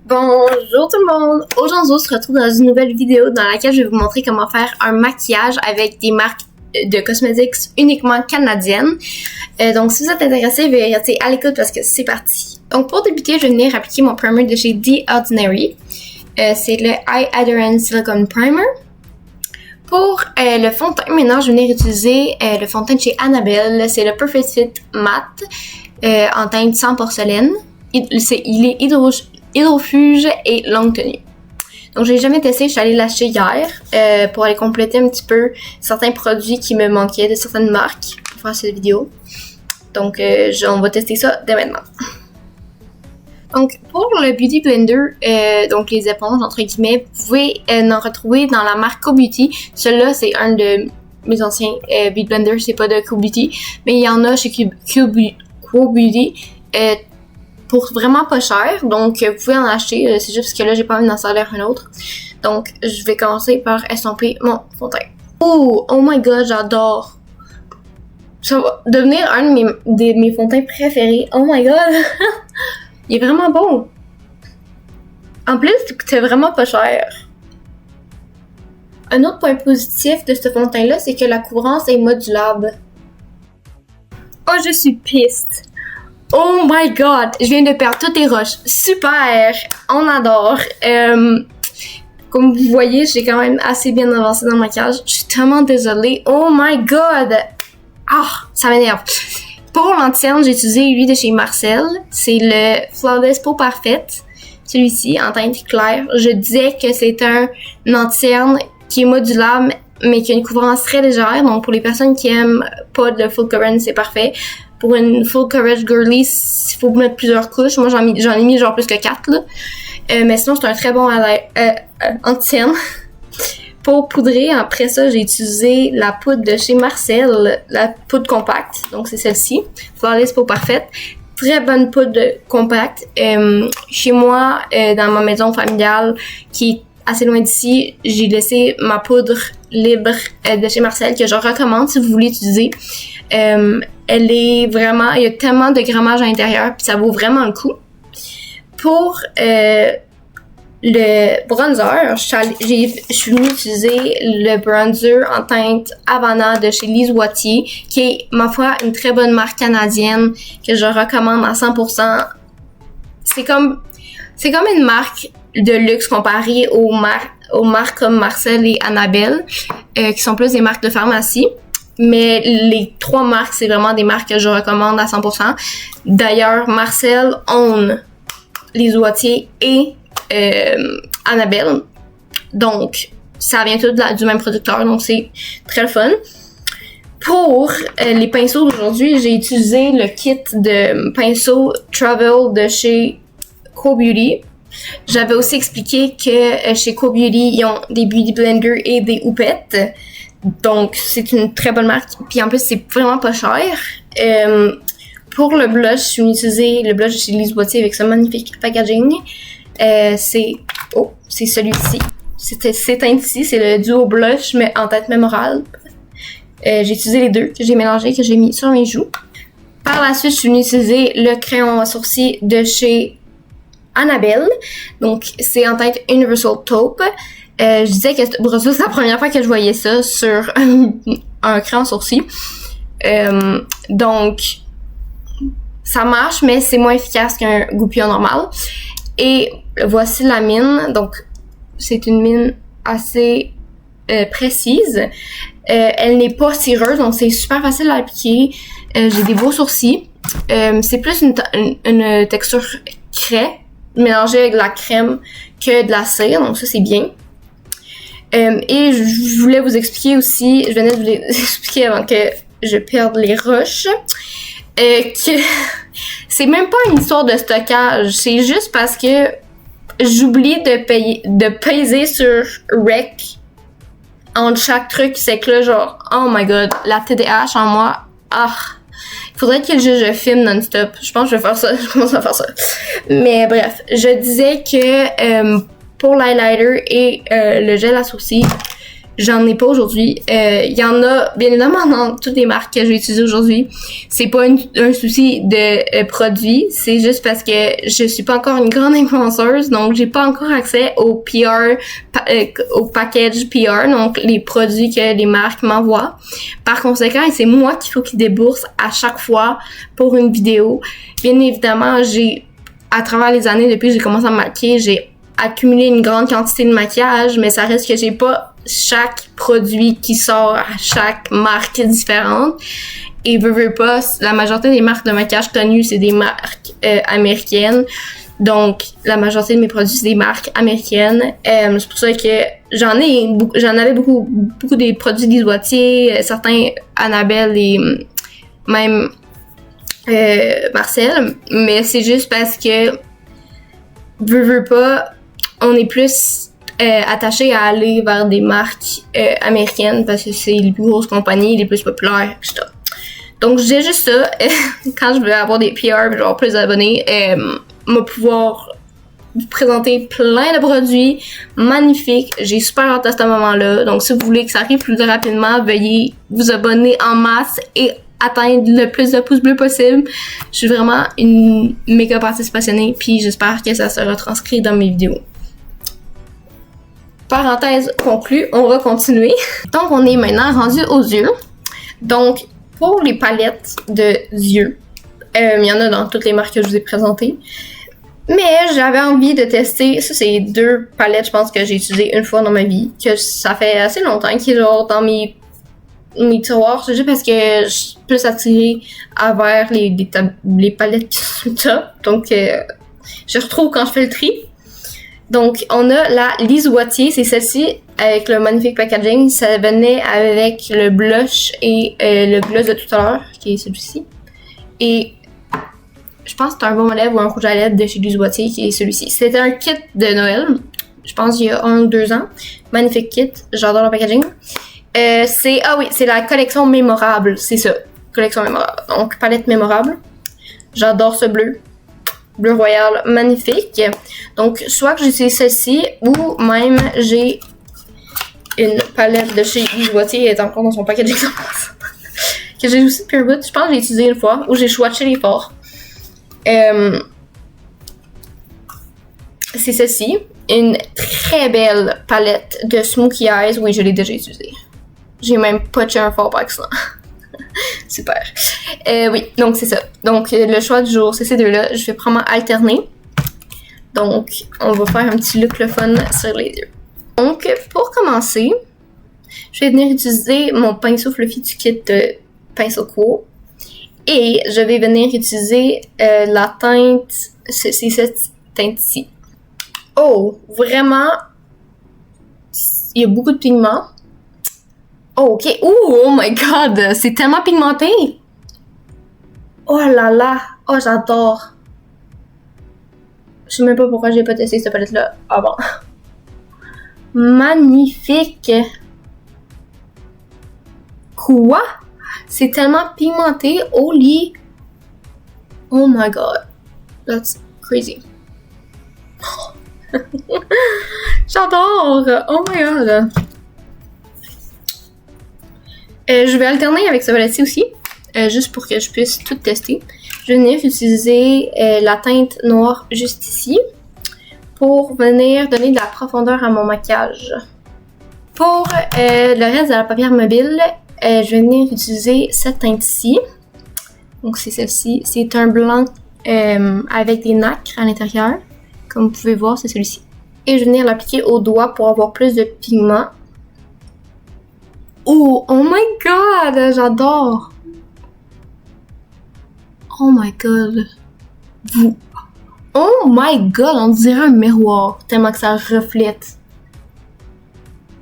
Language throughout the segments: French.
Bonjour tout le monde! Aujourd'hui, on se retrouve dans une nouvelle vidéo dans laquelle je vais vous montrer comment faire un maquillage avec des marques de cosmétiques uniquement canadiennes. Donc si vous êtes intéressé, veuillez rester à l'écoute parce que c'est parti. Donc pour débuter, je vais venir appliquer mon primer de chez The Ordinary. C'est le Eye Adherence Silicone Primer. Pour le fond de teint, maintenant, je vais venir utiliser le fond de teint de chez Annabelle. C'est le Perfect Fit Matte en teinte sans porcelaine. Il est hydrofuge et longue tenue. Donc, je l'ai jamais testé, je suis allée l'acheter hier pour aller compléter un petit peu certains produits qui me manquaient de certaines marques pour faire cette vidéo. Donc, on va tester ça dès maintenant. Donc, pour le Beauty Blender, donc les éponges, entre guillemets, vous pouvez en retrouver dans la marque Co-Beauty. Celui-là, c'est un de mes anciens Beauty Blender, c'est pas de Co-Beauty, mais il y en a chez Co-Beauty pour vraiment pas cher. Donc, vous pouvez en acheter, c'est juste que là, j'ai pas envie d'en installer un autre. Donc, je vais commencer par estomper mon fond de teint. Oh my god, j'adore! Ça va devenir un de mes fonds de teint préférés. Oh my god! Il est vraiment bon. En plus, il coûtait vraiment pas cher. Un autre point positif de ce fond de teint-là, c'est que la couvrance est modulable. Oh, je suis piste. Oh my god, je viens de perdre toutes les roches. Super, on adore. Comme vous voyez, j'ai quand même assez bien avancé dans le maquillage. Je suis tellement désolée. Oh my god. Ah, ça m'énerve. Pour l'anti-cerne, j'ai utilisé lui de chez Marcel. C'est le Flawless Peau Parfaite. Celui-ci, en teinte claire. Je disais que c'est un anti-cerne qui est modulable, mais qui a une couvrance très légère. Donc, pour les personnes qui aiment pas de full coverage, c'est parfait. Pour une full coverage girly, il faut mettre plusieurs couches. Moi, j'en ai mis genre plus que 4, là. Mais sinon, c'est un très bon anti-cerne. Pour poudrer, après ça, j'ai utilisé la poudre de chez Marcel, la poudre compacte. Donc, c'est celle-ci. Flawless Peau Parfaite. Très bonne poudre compacte. Chez moi, dans ma maison familiale, qui est assez loin d'ici, j'ai laissé ma poudre libre de chez Marcel que je recommande si vous voulez utiliser. Elle est vraiment... Il y a tellement de grammage à l'intérieur, puis ça vaut vraiment le coup. Pour... le bronzer, je suis venue utiliser le bronzer en teinte Havana de chez Lise Wattier, qui est, ma foi, une très bonne marque canadienne que je recommande à 100%. C'est comme une marque de luxe comparée aux marques comme Marcel et Annabelle, qui sont plus des marques de pharmacie. Mais les trois marques, c'est vraiment des marques que je recommande à 100%. D'ailleurs, Marcel own Lise Wattier et Annabelle. Donc, ça vient tout du même producteur, donc c'est très fun. Pour les pinceaux d'aujourd'hui, j'ai utilisé le kit de pinceaux Travel de chez Co-Beauty. J'avais aussi expliqué que chez Co-Beauty, ils ont des Beauty Blender et des houpettes. Donc, c'est une très bonne marque. Puis en plus, c'est vraiment pas cher. Pour le blush, je suis utilisé le blush de chez Lise Wattier avec ce magnifique packaging. C'est celui-ci. C'est teint-ci, c'est le duo blush, mais en teinte mémorale. J'ai utilisé les deux que j'ai mélangés, que j'ai mis sur mes joues. Par la suite, je suis venue utiliser le crayon à sourcils de chez Annabelle. Donc, c'est en teinte Universal Taupe. Je disais que c'est la première fois que je voyais ça sur un crayon à sourcils. Donc, ça marche, mais c'est moins efficace qu'un goupillon normal. Et voici la mine. Donc, c'est une mine assez précise. Elle n'est pas cireuse, donc c'est super facile à appliquer. J'ai des beaux sourcils. C'est plus une texture craie, mélangée avec de la crème que de la cire. Donc ça, c'est bien. Et je voulais vous expliquer aussi, je venais de vous expliquer avant que je perde les roches, que c'est même pas une histoire de stockage, c'est juste parce que j'oublie de peser sur Rec entre chaque truc. C'est que là, genre, oh my god, la TDAH en moi, il faudrait que je filme non-stop. Je pense que je vais faire ça, je commence à faire ça. Mais bref, je disais que pour l'highlighter et le gel à sourcils, j'en ai pas aujourd'hui. Il y en a, bien évidemment, dans toutes les marques que j'ai utilisées aujourd'hui. C'est pas un souci de produit, c'est juste parce que je suis pas encore une grande influenceuse, donc j'ai pas encore accès au PR, au package PR, donc les produits que les marques m'envoient. Par conséquent, c'est moi qu'il faut qu'ils déboursent à chaque fois pour une vidéo. Bien évidemment, à travers les années, depuis que j'ai commencé à me maquiller, j'ai accumulé une grande quantité de maquillage, mais ça reste que j'ai pas chaque produit qui sort à chaque marque différente. Et veux pas, la majorité des marques de maquillage connues, c'est des marques américaines. Donc, la majorité de mes produits, c'est des marques américaines. C'est pour ça que j'en avais beaucoup des produits Lise Watier, certains Annabelle et même Marcel. Mais c'est juste parce que, veux pas, on est plus attaché à aller vers des marques américaines parce que c'est les plus grosses compagnies, les plus populaires, etc. Donc, j'ai juste ça. Quand je veux avoir des PR, genre plus d'abonnés, me pouvoir vous présenter plein de produits magnifiques. J'ai super hâte à ce moment-là. Donc, si vous voulez que ça arrive plus rapidement, veuillez vous abonner en masse et atteindre le plus de pouces bleus possible. Je suis vraiment une méga artiste passionnée, puis j'espère que ça sera transcrit dans mes vidéos. Parenthèse conclue, on va continuer. Donc, on est maintenant rendu aux yeux. Donc, pour les palettes de yeux, il y en a dans toutes les marques que je vous ai présentées. Mais j'avais envie de tester, ça c'est 2 palettes je pense que j'ai utilisées une fois dans ma vie, que ça fait assez longtemps, qui est genre dans mes tiroirs. C'est juste parce que je suis plus attirée vers les palettes qui sont top. Donc je retrouve quand je fais le tri. Donc on a la Lise Watier, c'est celle-ci avec le magnifique packaging. Ça venait avec le blush et le gloss de tout à l'heure, qui est celui-ci. Et je pense que c'est un bon modèle ou un rouge à lèvres de chez Lise Watier qui est celui-ci. C'était un kit de Noël, je pense il y a 1 ou 2 ans. Magnifique kit, j'adore le packaging. C'est la collection mémorable, c'est ça. Collection mémorable. Donc palette mémorable. J'adore ce bleu. Bleu royal, magnifique. Donc soit que j'utilise celle-ci ou même j'ai une palette de chez Lise Watier, elle est encore dans son packaging que j'ai aussi depuis un bout. Je pense que j'ai utilisé une fois où j'ai swatché les forts. C'est celle-ci, une très belle palette de Smokey Eyes. Oui, je l'ai déjà utilisée. J'ai même patché un fort par accident. Super. Oui, donc c'est ça. Donc le choix du jour, c'est ces deux-là. Je vais probablement alterner. Donc, on va faire un petit look le fun sur les yeux. Donc, pour commencer, je vais venir utiliser mon pinceau Fluffy du kit de pinceau court. Et je vais venir utiliser la teinte, c'est cette teinte-ci. Oh, vraiment, il y a beaucoup de pigments. Oh, ok. Oh my god, c'est tellement pigmenté. Oh là là, oh j'adore. Je sais même pas pourquoi j'ai pas testé cette palette-là avant. Magnifique. Quoi? C'est tellement pigmenté, holy. Oh my god. That's crazy. J'adore. Oh my god. Je vais alterner avec ce palette-ci aussi. Juste pour que je puisse tout tester. Je vais venir utiliser la teinte noire juste ici. Pour venir donner de la profondeur à mon maquillage. Pour le reste de la paupière mobile, je vais venir utiliser cette teinte-ci. Donc c'est celle-ci. C'est un blanc avec des nacres à l'intérieur. Comme vous pouvez voir, c'est celui-ci. Et je vais venir l'appliquer au doigt pour avoir plus de pigment. Oh my god, j'adore. Oh my god. Oh my god, on dirait un miroir tellement que ça reflète.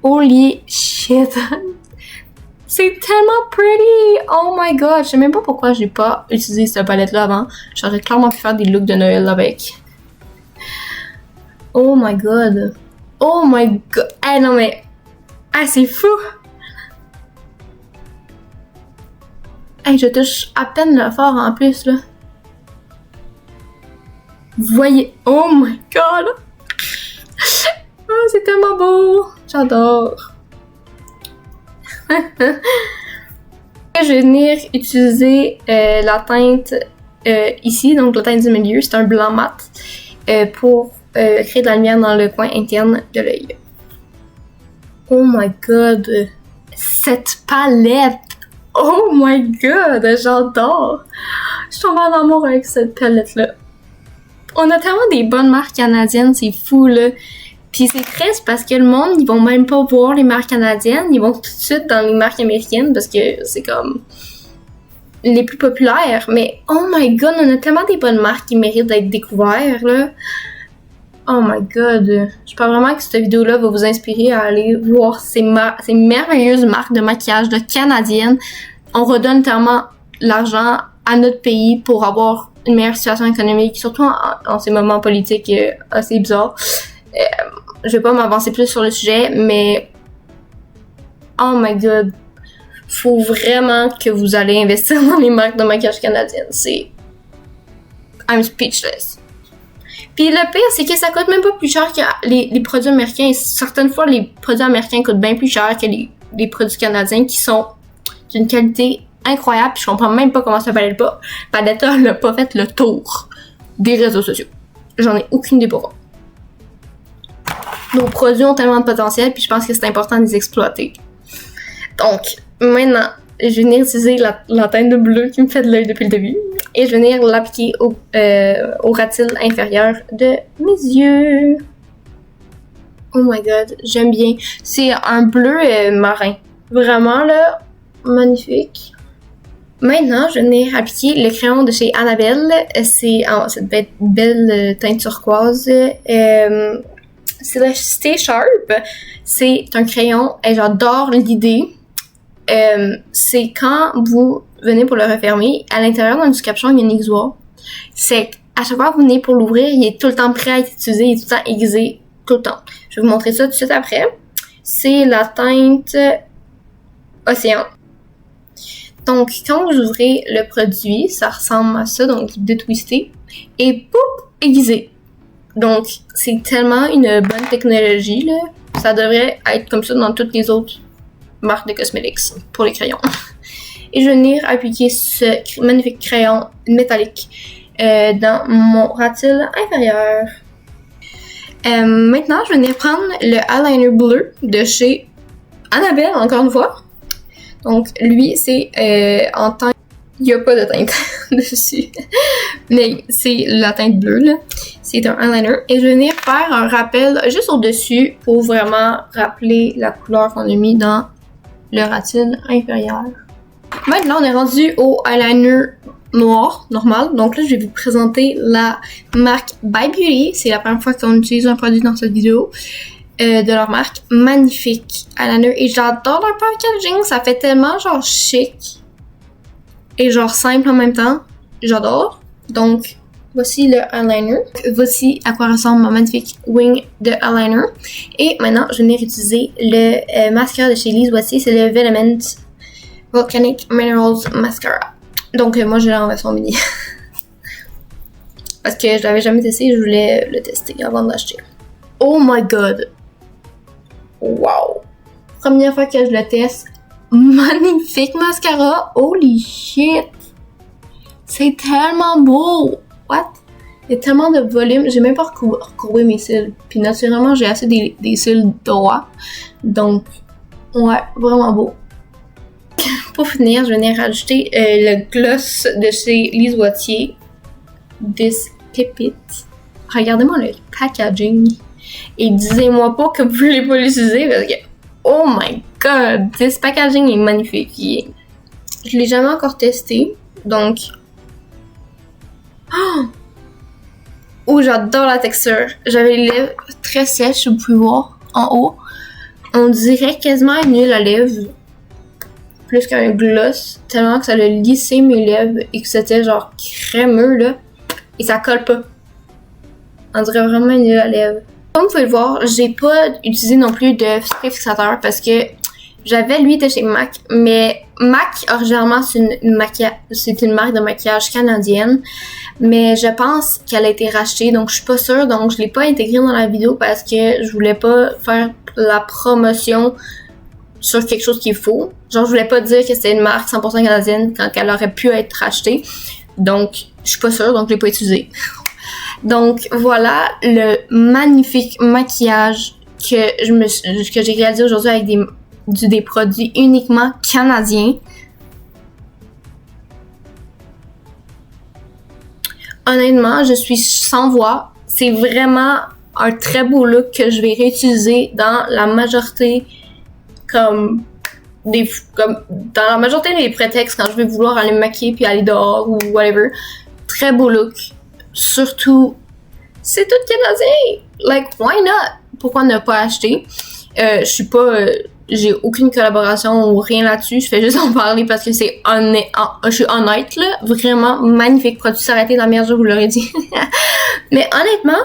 Holy shit. C'est tellement pretty! Oh my god! Je sais même pas pourquoi j'ai pas utilisé cette palette-là avant. J'aurais clairement pu faire des looks de Noël avec. Oh my god! Oh my god! Eh non mais... Ah, c'est fou! Hey, je touche à peine le fort en plus, là. Vous voyez? Oh my god! Oh, c'est tellement beau! J'adore! Je vais venir utiliser la teinte ici, donc la teinte du milieu, c'est un blanc mat, pour créer de la lumière dans le coin interne de l'œil. Oh my god! Cette palette! Oh my god! J'adore! Je suis tombée en amour avec cette palette-là. On a tellement des bonnes marques canadiennes, c'est fou, là. Puis c'est triste parce que le monde, ils vont même pas voir les marques canadiennes, ils vont tout de suite dans les marques américaines parce que c'est comme les plus populaires. Mais oh my god, on a tellement des bonnes marques qui méritent d'être découvertes, là. Oh my god. J'espère vraiment que cette vidéo-là va vous inspirer à aller voir ces merveilleuses marques de maquillage de canadiennes. On redonne tellement l'argent à notre pays pour avoir une meilleure situation économique, surtout en ces moments politiques assez bizarres. Je vais pas m'avancer plus sur le sujet, mais oh my god. Faut vraiment que vous allez investir dans les marques de maquillage canadiennes. C'est... I'm speechless. Puis le pire, c'est que ça coûte même pas plus cher que les produits américains. Et certaines fois, les produits américains coûtent bien plus cher que les produits canadiens qui sont d'une qualité incroyable. Puis je comprends même pas comment ça valait pas. Paletta n'a pas fait le tour des réseaux sociaux. J'en ai aucune idée pourquoi. Nos produits ont tellement de potentiel, puis je pense que c'est important de les exploiter. Donc, maintenant, je vais venir utiliser la teinte de bleu qui me fait de l'œil depuis le début. Et je vais venir l'appliquer au ratil inférieur de mes yeux. Oh my god, j'aime bien. C'est un bleu marin. Vraiment, là, magnifique. Maintenant, je vais venir appliquer le crayon de chez Annabelle. C'est cette belle teinte turquoise. C'est le Stay Sharp. C'est un crayon et j'adore l'idée. C'est quand vous venez pour le refermer, à l'intérieur dans du capuchon, il y a une aiguisoire. C'est à chaque fois que vous venez pour l'ouvrir, il est tout le temps prêt à être utilisé, il est tout le temps aiguisé, tout le temps. Je vais vous montrer ça tout de suite après. C'est la teinte Océan. Donc, quand vous ouvrez le produit, ça ressemble à ça, donc vous détwistez et pouf, aiguisé. Donc, c'est tellement une bonne technologie, là. Ça devrait être comme ça dans toutes les autres marques de cosmétiques pour les crayons. Et je vais venir appliquer ce magnifique crayon métallique dans mon ratil inférieur. Maintenant, je vais venir prendre le eyeliner bleu de chez Annabelle, encore une fois. Donc, lui, c'est en teinte... Il n'y a pas de teinte dessus. Mais c'est la teinte bleue, là. C'est un eyeliner. Et je vais venir faire un rappel juste au-dessus pour vraiment rappeler la couleur qu'on a mis dans le ratil inférieur. Maintenant, on est rendu au eyeliner noir, normal. Donc là, je vais vous présenter la marque By Beauty. C'est la première fois qu'on utilise un produit dans cette vidéo. De leur marque. Magnifique eyeliner. Et j'adore leur packaging. Ça fait tellement genre chic. Et genre simple en même temps. J'adore. Donc, voici le eyeliner. Voici à quoi ressemble ma magnifique wing de eyeliner. Et maintenant, je vais venir utiliser le mascara de chez Lise Wattier. C'est le Vehement Volcanic Minerals Mascara. Donc, moi, je l'ai en version mini. Parce que je l'avais jamais testé. Je voulais le tester avant de l'acheter. Oh my god. Wow. Première fois que je le teste. Magnifique mascara. Holy shit. C'est tellement beau. What? Il y a tellement de volume. J'ai même pas recourbé mes cils. Puis naturellement, j'ai assez des cils droits. Donc, ouais, vraiment beau. Pour finir, je vais venir rajouter le gloss de chez Lise Wattier. This Pipit. Regardez-moi le packaging. Et disez-moi pas que vous voulez pas l'utiliser parce que, oh my god, this packaging est magnifique. Je l'ai jamais encore testé, donc... Oh, j'adore la texture. J'avais les lèvres très sèches, vous pouvez voir, en haut. On dirait quasiment une huile à lèvres. Plus qu'un gloss, tellement que ça a lissé mes lèvres et que c'était genre crémeux, là. Et ça colle pas. On dirait vraiment une huile à lèvres. Comme vous pouvez le voir, j'ai pas utilisé non plus de spray fixateur parce que j'avais lui de chez MAC, mais MAC, originalement, c'est une marque de maquillage canadienne, mais je pense qu'elle a été rachetée, donc je suis pas sûre, donc je l'ai pas intégrée dans la vidéo parce que je voulais pas faire la promotion sur quelque chose qui est faux. Genre, je voulais pas dire que c'était une marque 100% canadienne quand elle aurait pu être rachetée. Donc, je suis pas sûre, donc je l'ai pas utilisé. Donc, voilà le magnifique maquillage que j'ai réalisé aujourd'hui avec des produits uniquement canadiens. Honnêtement, je suis sans voix. C'est vraiment un très beau look que je vais réutiliser dans la majorité comme dans la majorité des prétextes quand je vais vouloir aller me maquiller puis aller dehors ou whatever. Très beau look. Surtout, c'est tout canadien. Like, why not? Pourquoi ne pas acheter? Je suis pas... j'ai aucune collaboration ou rien là-dessus. Je fais juste en parler parce que c'est honnête. Je suis honnête, là. Vraiment magnifique produit. Ça aurait été la meilleure jour, vous l'aurez dit. Mais honnêtement,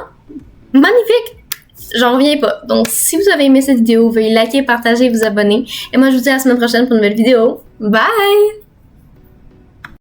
magnifique! J'en reviens pas. Donc, si vous avez aimé cette vidéo, veuillez liker, partager et vous abonner. Et moi, je vous dis à la semaine prochaine pour une nouvelle vidéo. Bye!